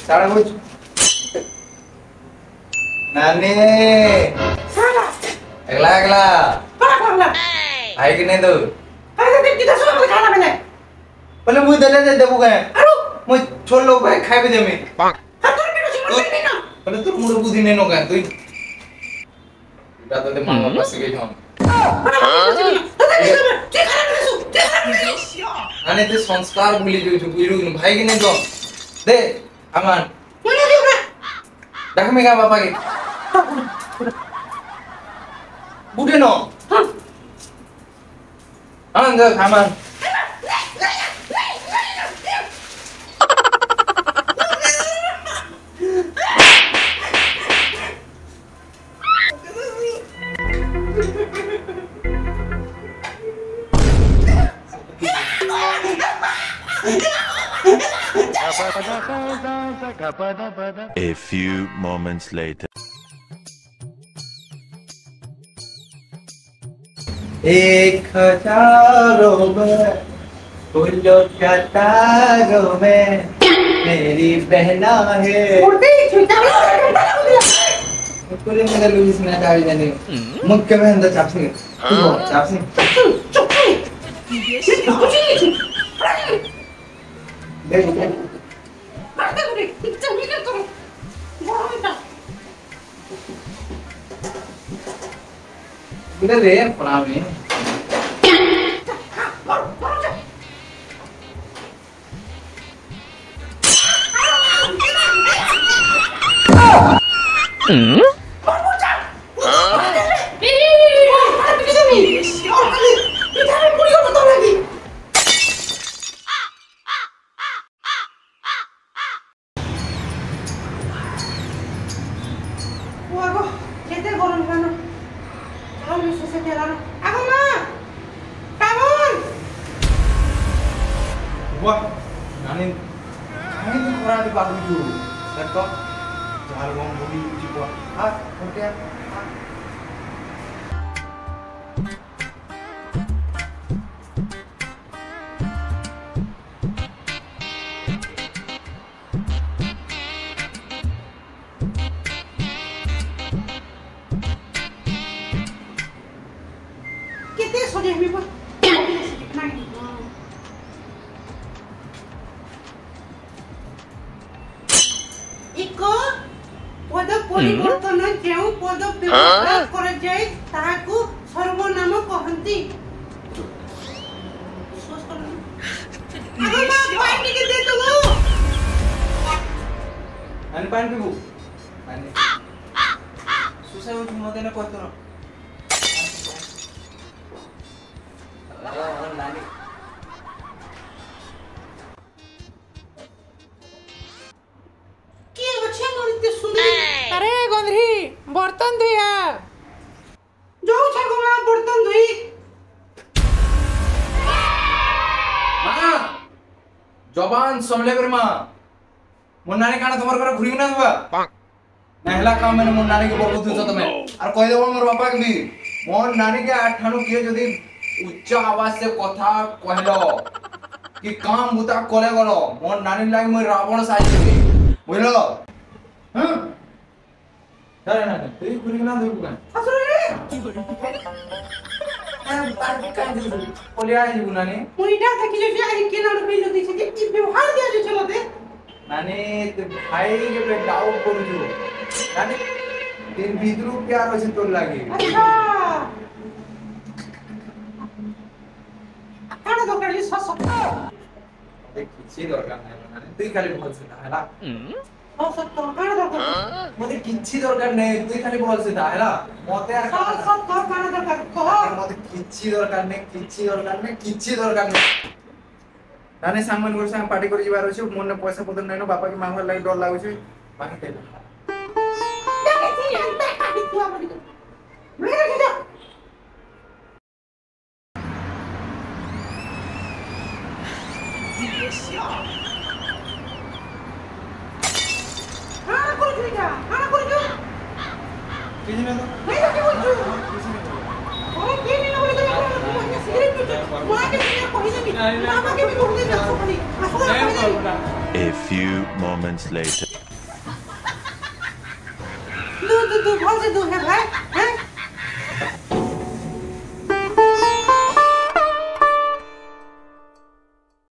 सारा कुछ नानी अगला अगला आई कि नहीं तो पहले मुझे दे दे देबू गए मुझे छोड़ लो भाई खाए भी दे मैं पहले तू मुझे बुद्धि नहीं नो गए तू रात दे मांगो पास गए हम आने ते संस्कार भूली जो गुरु भाई कि नहीं तो दे अमन देख मैं क्या पापा के बुढ़े नो अमन देख अमन A few moments later. एक हजारों में फूलों का तारों में मेरी बहना है पूरे मेरा लुइस में डाल देने मुक्के में अंदर चापसी चापसी देख इधर रे पड़ा में Wah, nani tuh orang di pagi dulu, betul? Jangan ngomong budi juga. Ah, oke. Kita sudah mimpi. Iko पद परिवर्तन जेउ पद व्यवहार करे जाय ताहाकू सर्वनाम कहंती अगो मा पानी के दे दो आणि पाणी पिऊ आणि सुसाय उठ मते न करतो ना नानी अरे गंधरी बर्तन धोया जाऊ छगो मा बर्तन धोई मां जवान समले कर मां मुन्नाने काना तमर कर घुरी ना दुआ नहला काम में मुन्नाने के बहुत तुझ तमे और कह देबो मोर बापा के भी मोर नानी के आठानु के जदी उच्च आवाज से कथा कहलो कि काम बुता करे गलो मोर नानी लागे मोर रावण साजी बुझलो हां अरे ना तेरी पूरी ना दे बुका असरे पार्टी का दे पोलिया है गुनाने मुनीटा देखि जे आज के नाम पे लगी छे कि व्यवहार दिया जे चलो दे नानी ते भाई के पे डाउट करू जो नानी तेरे भीतरू प्यार होसे तोर लागे अच्छा काना तो कर सस देख किसी दरकार नहीं नानी तू खाली बोल से हैला सत्य काना दरकार मते किछि दरकार नहीं तू खाली बोल से हैला मते यार सत्य काना दरकार कह मते किछि दरकार नहीं किछि दरकार नहीं नानी सामान गोर संग पार्टी कर जिबार अछि मोने पैसा पतर नै न बापा के मांगवा लागि डर लागै छै बाकी दे देखे छी अंत काटी तुआ बड़ी मेरे के जा हां कोई किसी ने तो नहीं तो क्या बोल रहे हो? अरे আমাকে আমি করতে যাচ্ছি মানে আসলে A few moments later. দু ভালো দু হ্যাঁ ভাই হ্যাঁ